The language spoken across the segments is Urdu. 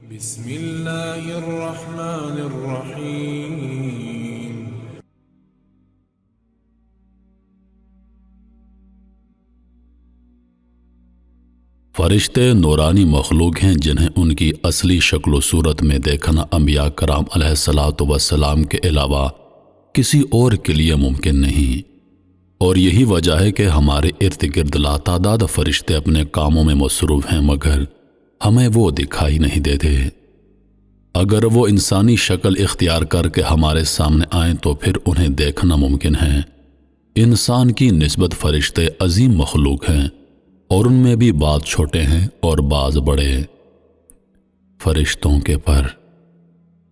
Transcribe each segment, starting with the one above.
بسم اللہ الرحمن الرحیم۔ فرشتے نورانی مخلوق ہیں جنہیں ان کی اصلی شکل و صورت میں دیکھنا انبیاء کرام علیہ الصلاۃ والسلام کے علاوہ کسی اور کے لیے ممکن نہیں، اور یہی وجہ ہے کہ ہمارے ارد گرد لاتعداد فرشتے اپنے کاموں میں مصروف ہیں، مگر ہمیں وہ دکھائی نہیں دیتے۔ اگر وہ انسانی شکل اختیار کر کے ہمارے سامنے آئیں تو پھر انہیں دیکھنا ممکن ہے۔ انسان کی نسبت فرشتے عظیم مخلوق ہیں، اور ان میں بھی بعض چھوٹے ہیں اور بعض بڑے۔ فرشتوں کے پر،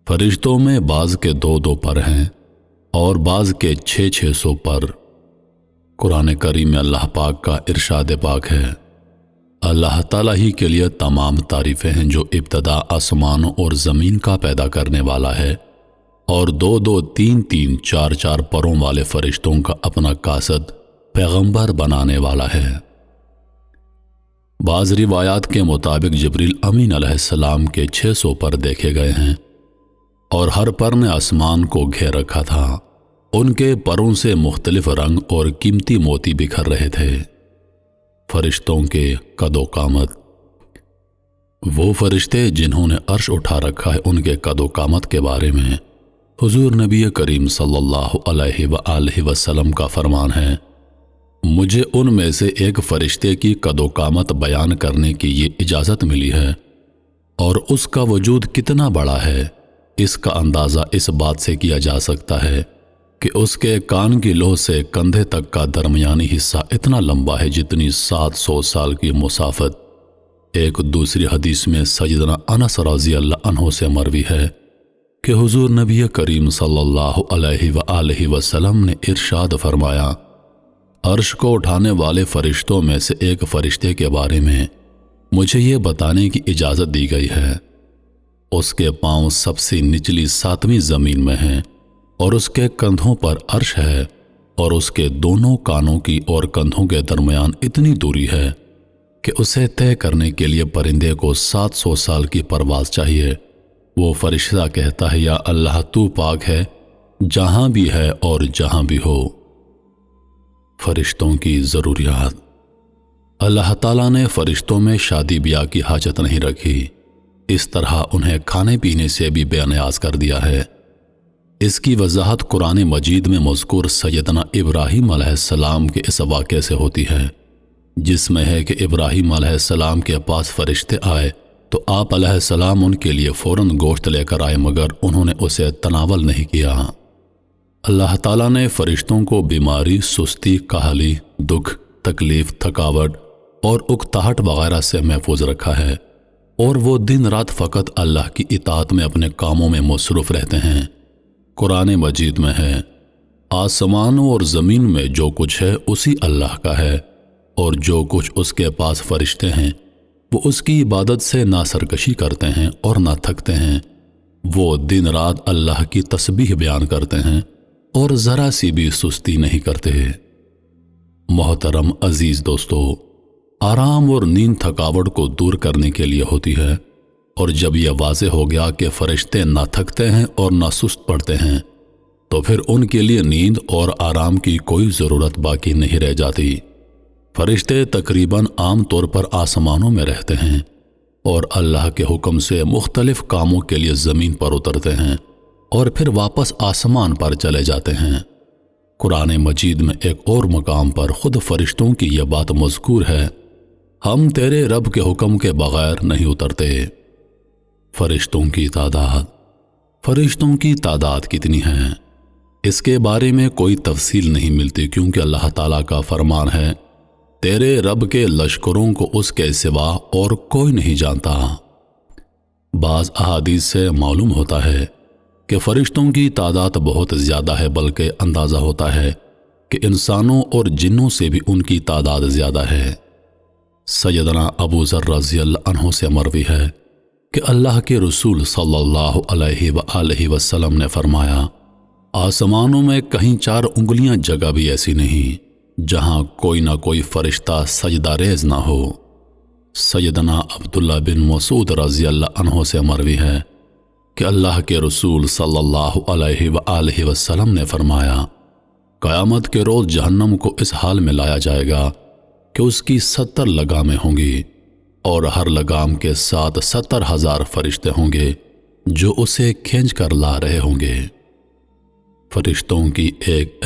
فرشتوں میں بعض کے 2 پر ہیں اور بعض کے 600 پر۔ قرآن کریم میں اللہ پاک کا ارشاد پاک ہے، اللہ تعالیٰ ہی کے لیے تمام تعریفیں ہیں جو ابتدا آسمانوں اور زمین کا پیدا کرنے والا ہے، اور 2 3 4 پروں والے فرشتوں کا اپنا قاصد پیغمبر بنانے والا ہے۔ بعض روایات کے مطابق جبریل امین علیہ السلام کے 600 پر دیکھے گئے ہیں، اور ہر پر نے آسمان کو گھیر رکھا تھا۔ ان کے پروں سے مختلف رنگ اور قیمتی موتی بکھر رہے تھے۔ فرشتوں کے قد و قامت، وہ فرشتے جنہوں نے عرش اٹھا رکھا ہے ان کے قد و قامت کے بارے میں حضور نبی کریم صلی اللہ علیہ وآلہ وسلم کا فرمان ہے، مجھے ان میں سے ایک فرشتے کی قد و قامت بیان کرنے کی یہ اجازت ملی ہے، اور اس کا وجود کتنا بڑا ہے اس کا اندازہ اس بات سے کیا جا سکتا ہے کہ اس کے کان کی لوح سے کندھے تک کا درمیانی حصہ اتنا لمبا ہے جتنی 700 سال کی مسافت۔ ایک دوسری حدیث میں سیدنا انس رضی اللہ عنہ سے مروی ہے کہ حضور نبی کریم صلی اللہ علیہ وآلہ وسلم نے ارشاد فرمایا، عرش کو اٹھانے والے فرشتوں میں سے ایک فرشتے کے بارے میں مجھے یہ بتانے کی اجازت دی گئی ہے، اس کے پاؤں سب سے نچلی 7ویں زمین میں ہیں، اور اس کے کندھوں پر عرش ہے، اور اس کے دونوں کانوں کی اور کندھوں کے درمیان اتنی دوری ہے کہ اسے طے کرنے کے لیے پرندے کو 700 سال کی پرواز چاہیے۔ وہ فرشتہ کہتا ہے، یا اللہ تو پاک ہے جہاں بھی ہے اور جہاں بھی ہو۔ فرشتوں کی ضروریات، اللہ تعالیٰ نے فرشتوں میں شادی بیاہ کی حاجت نہیں رکھی، اس طرح انہیں کھانے پینے سے بھی بے نیاز کر دیا ہے۔ اس کی وضاحت قرآن مجید میں مذکور سیدنا ابراہیم علیہ السلام کے اس واقعے سے ہوتی ہے، جس میں ہے کہ ابراہیم علیہ السلام کے پاس فرشتے آئے تو آپ علیہ السلام ان کے لیے فوراً گوشت لے کر آئے، مگر انہوں نے اسے تناول نہیں کیا۔ اللہ تعالیٰ نے فرشتوں کو بیماری، سستی، کاہلی، دکھ، تکلیف، تھکاوٹ اور اکتاہٹ وغیرہ سے محفوظ رکھا ہے، اور وہ دن رات فقط اللہ کی اطاعت میں اپنے کاموں میں مصروف رہتے ہیں۔ قرآن مجید میں ہے، آسمانوں اور زمین میں جو کچھ ہے اسی اللہ کا ہے، اور جو کچھ اس کے پاس فرشتے ہیں وہ اس کی عبادت سے نہ سرکشی کرتے ہیں اور نہ تھکتے ہیں۔ وہ دن رات اللہ کی تسبیح بیان کرتے ہیں اور ذرا سی بھی سستی نہیں کرتے۔ محترم عزیز دوستو، آرام اور نیند تھکاوٹ کو دور کرنے کے لیے ہوتی ہے، اور جب یہ واضح ہو گیا کہ فرشتے نہ تھکتے ہیں اور نہ سست پڑتے ہیں تو پھر ان کے لیے نیند اور آرام کی کوئی ضرورت باقی نہیں رہ جاتی۔ فرشتے تقریباً عام طور پر آسمانوں میں رہتے ہیں اور اللہ کے حکم سے مختلف کاموں کے لیے زمین پر اترتے ہیں اور پھر واپس آسمان پر چلے جاتے ہیں۔ قرآن مجید میں ایک اور مقام پر خود فرشتوں کی یہ بات مذکور ہے، ہم تیرے رب کے حکم کے بغیر نہیں اترتے۔ فرشتوں کی تعداد، فرشتوں کی تعداد کتنی ہے اس کے بارے میں کوئی تفصیل نہیں ملتی، کیونکہ اللہ تعالیٰ کا فرمان ہے، تیرے رب کے لشکروں کو اس کے سوا اور کوئی نہیں جانتا۔ بعض احادیث سے معلوم ہوتا ہے کہ فرشتوں کی تعداد بہت زیادہ ہے، بلکہ اندازہ ہوتا ہے کہ انسانوں اور جنوں سے بھی ان کی تعداد زیادہ ہے۔ سیدنا ابو ذر رضی اللہ عنہ سے مروی ہے کہ اللہ کے رسول صلی اللہ علیہ وآلہ وسلم نے فرمایا، آسمانوں میں کہیں 4 انگلیاں جگہ بھی ایسی نہیں جہاں کوئی نہ کوئی فرشتہ سجدہ ریز نہ ہو۔ سیدنا عبداللہ بن مسعود رضی اللہ عنہ سے مروی ہے کہ اللہ کے رسول صلی اللہ علیہ وآلہ وسلم نے فرمایا، قیامت کے روز جہنم کو اس حال میں لایا جائے گا کہ اس کی 70 لگامیں ہوں گی، اور ہر لگام کے ساتھ 70,000 فرشتے ہوں گے جو اسے کھینچ کر لا رہے ہوں گے۔ فرشتوں کی ایک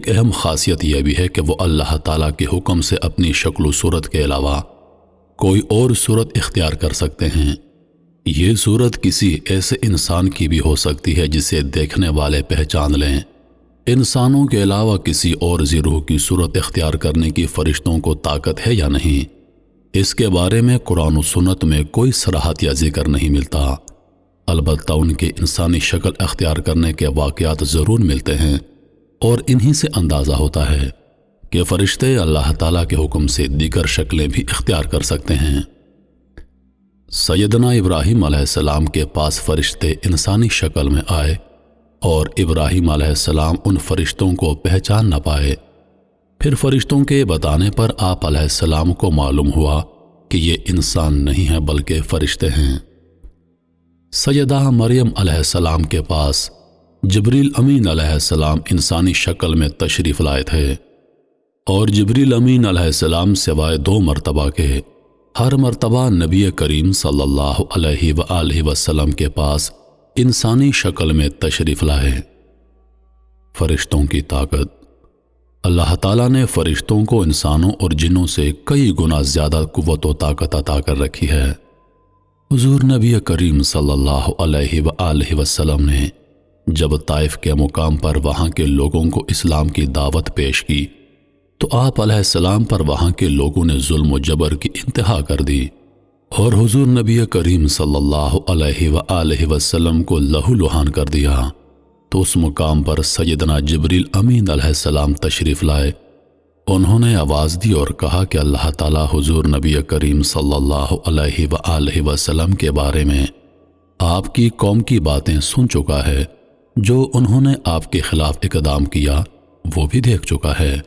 اہم خاصیت یہ بھی ہے کہ وہ اللہ تعالیٰ کے حکم سے اپنی شکل و صورت کے علاوہ کوئی اور صورت اختیار کر سکتے ہیں۔ یہ صورت کسی ایسے انسان کی بھی ہو سکتی ہے جسے دیکھنے والے پہچان لیں۔ انسانوں کے علاوہ کسی اور ذی روح کی صورت اختیار کرنے کی فرشتوں کو طاقت ہے یا نہیں، اس کے بارے میں قرآن و سنت میں کوئی صراحت یا ذکر نہیں ملتا۔ البتہ ان کے انسانی شکل اختیار کرنے کے واقعات ضرور ملتے ہیں، اور انہی سے اندازہ ہوتا ہے کہ فرشتے اللہ تعالیٰ کے حکم سے دیگر شکلیں بھی اختیار کر سکتے ہیں۔ سیدنا ابراہیم علیہ السلام کے پاس فرشتے انسانی شکل میں آئے، اور ابراہیم علیہ السلام ان فرشتوں کو پہچان نہ پائے۔ پھر فرشتوں کے بتانے پر آپ علیہ السلام کو معلوم ہوا کہ یہ انسان نہیں ہیں بلکہ فرشتے ہیں۔ سیدہ مریم علیہ السلام کے پاس جبریل امین علیہ السلام انسانی شکل میں تشریف لائے تھے، اور جبریل امین علیہ السلام سوائے 2 مرتبہ کے ہر مرتبہ نبی کریم صلی اللہ علیہ وآلہ وسلم کے پاس انسانی شکل میں تشریف لائے۔ فرشتوں کی طاقت۔ اللہ تعالیٰ نے فرشتوں کو انسانوں اور جنوں سے کئی گنا زیادہ قوت و طاقت عطا کر رکھی ہے۔ حضور نبی کریم صلی اللہ علیہ وآلہ وسلم نے جب طائف کے مقام پر وہاں کے لوگوں کو اسلام کی دعوت پیش کی تو آپ علیہ السلام پر وہاں کے لوگوں نے ظلم و جبر کی انتہا کر دی، اور حضور نبی کریم صلی اللہ علیہ وآلہ وسلم کو لہو لہان کر دیا۔ تو اس مقام پر سیدنا جبریل امین علیہ السلام تشریف لائے۔ انہوں نے آواز دی اور کہا کہ اللہ تعالیٰ حضور نبی کریم صلی اللہ علیہ وآلہ وسلم کے بارے میں آپ کی قوم کی باتیں سن چکا ہے، جو انہوں نے آپ کے خلاف اقدام کیا وہ بھی دیکھ چکا ہے۔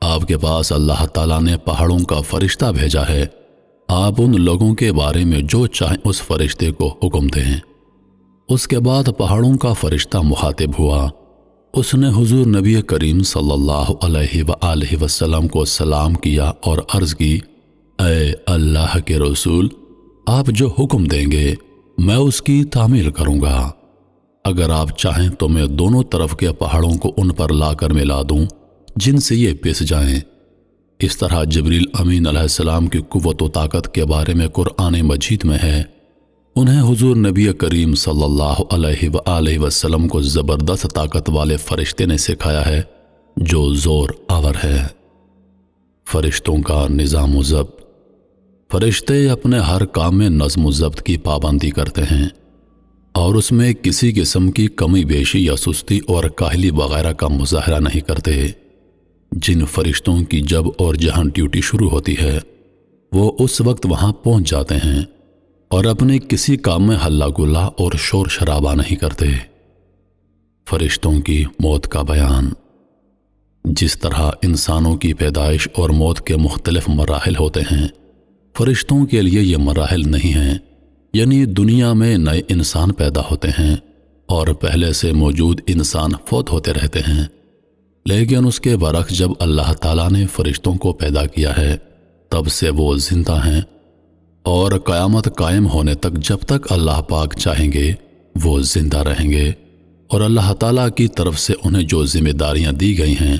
آپ کے پاس اللہ تعالیٰ نے پہاڑوں کا فرشتہ بھیجا ہے، آپ ان لوگوں کے بارے میں جو چاہیں اس فرشتے کو حکم دیں۔ اس کے بعد پہاڑوں کا فرشتہ مخاطب ہوا۔ اس نے حضور نبی کریم صلی اللہ علیہ وآلہ وسلم کو سلام کیا اور عرض کی، اے اللہ کے رسول، آپ جو حکم دیں گے میں اس کی تعمیل کروں گا۔ اگر آپ چاہیں تو میں دونوں طرف کے پہاڑوں کو ان پر لا کر ملا دوں جن سے یہ پس جائیں۔ اس طرح جبریل امین علیہ السلام کی قوت و طاقت کے بارے میں قرآن مجید میں ہے۔ انہیں حضور نبی کریم صلی اللہ علیہ وآلہ وسلم کو زبردست طاقت والے فرشتے نے سکھایا ہے جو زور آور ہے۔ فرشتوں کا نظام و ضبط۔ فرشتے اپنے ہر کام میں نظم و ضبط کی پابندی کرتے ہیں، اور اس میں کسی قسم کی کمی بیشی یا سستی اور کاہلی وغیرہ کا مظاہرہ نہیں کرتے۔ جن فرشتوں کی جب اور جہاں ڈیوٹی شروع ہوتی ہے وہ اس وقت وہاں پہنچ جاتے ہیں اور اپنے کسی کام میں ہلا گلا اور شور شرابہ نہیں کرتے۔ فرشتوں کی موت کا بیان۔ جس طرح انسانوں کی پیدائش اور موت کے مختلف مراحل ہوتے ہیں، فرشتوں کے لیے یہ مراحل نہیں ہیں، یعنی دنیا میں نئے انسان پیدا ہوتے ہیں اور پہلے سے موجود انسان فوت ہوتے رہتے ہیں، لیکن اس کے برعکس جب اللہ تعالیٰ نے فرشتوں کو پیدا کیا ہے تب سے وہ زندہ ہیں، اور قیامت قائم ہونے تک جب تک اللہ پاک چاہیں گے وہ زندہ رہیں گے، اور اللہ تعالیٰ کی طرف سے انہیں جو ذمہ داریاں دی گئی ہیں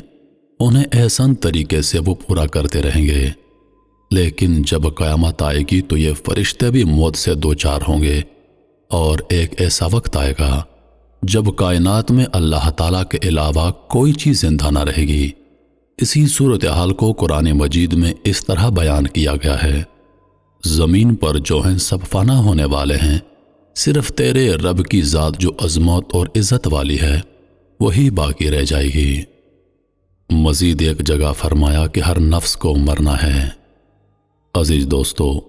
انہیں احسن طریقے سے وہ پورا کرتے رہیں گے۔ لیکن جب قیامت آئے گی تو یہ فرشتے بھی موت سے دوچار ہوں گے، اور ایک ایسا وقت آئے گا جب کائنات میں اللہ تعالیٰ کے علاوہ کوئی چیز زندہ نہ رہے گی۔ اسی صورتحال کو قرآن مجید میں اس طرح بیان کیا گیا ہے، زمین پر جو ہیں سب فنا ہونے والے ہیں، صرف تیرے رب کی ذات جو عظمت اور عزت والی ہے وہی باقی رہ جائے گی۔ مزید ایک جگہ فرمایا کہ ہر نفس کو مرنا ہے۔ عزیز دوستو،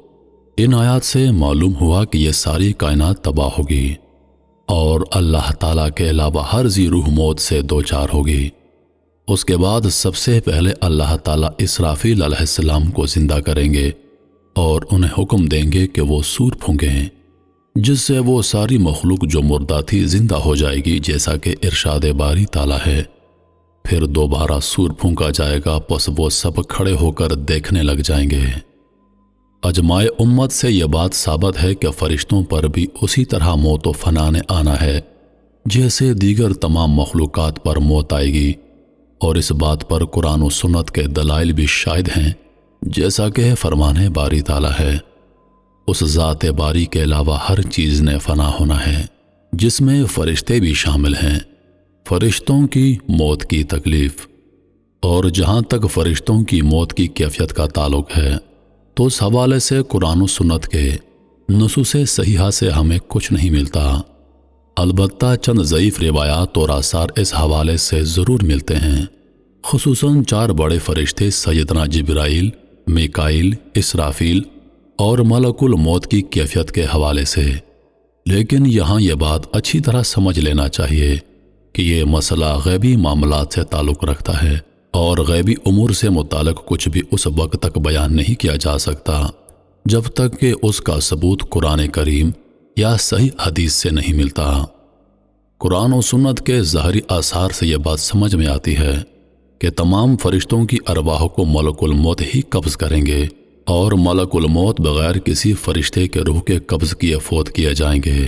ان آیات سے معلوم ہوا کہ یہ ساری کائنات تباہ ہوگی اور اللہ تعالیٰ کے علاوہ ہر ذی روح موت سے دوچار ہوگی، اس کے بعد سب سے پہلے اللہ تعالیٰ اسرافیل علیہ السلام کو زندہ کریں گے اور انہیں حکم دیں گے کہ وہ سور پھونکیں، جس سے وہ ساری مخلوق جو مردہ تھی زندہ ہو جائے گی، جیسا کہ ارشاد باری تعالیٰ ہے۔ پھر دوبارہ سور پھونکا جائے گا، پس وہ سب کھڑے ہو کر دیکھنے لگ جائیں گے۔ اجماع امت سے یہ بات ثابت ہے کہ فرشتوں پر بھی اسی طرح موت و فنا نے آنا ہے جیسے دیگر تمام مخلوقات پر موت آئے گی، اور اس بات پر قرآن و سنت کے دلائل بھی شاہد ہیں، جیسا کہ فرمان باری تعالیٰ ہے۔ اس ذات باری کے علاوہ ہر چیز نے فنا ہونا ہے، جس میں فرشتے بھی شامل ہیں۔ فرشتوں کی موت کی تکلیف، اور جہاں تک فرشتوں کی موت کی کیفیت کا تعلق ہے تو اس حوالے سے قرآن و سنت کے نصوص صحیحہ سے ہمیں کچھ نہیں ملتا، البتہ چند ضعیف روایات اور آثار اس حوالے سے ضرور ملتے ہیں، خصوصاً 4 بڑے فرشتے سیدنا جبرائیل، میکائیل، اسرافیل اور ملک الموت کی کیفیت کے حوالے سے۔ لیکن یہاں یہ بات اچھی طرح سمجھ لینا چاہیے کہ یہ مسئلہ غیبی معاملات سے تعلق رکھتا ہے، اور غیبی امور سے متعلق کچھ بھی اس وقت تک بیان نہیں کیا جا سکتا جب تک کہ اس کا ثبوت قرآن کریم یا صحیح حدیث سے نہیں ملتا۔ قرآن و سنت کے ظاہری آثار سے یہ بات سمجھ میں آتی ہے کہ تمام فرشتوں کی ارواح کو ملک الموت ہی قبض کریں گے، اور ملک الموت بغیر کسی فرشتے کے روح کے قبض کیے فوت کیے جائیں گے۔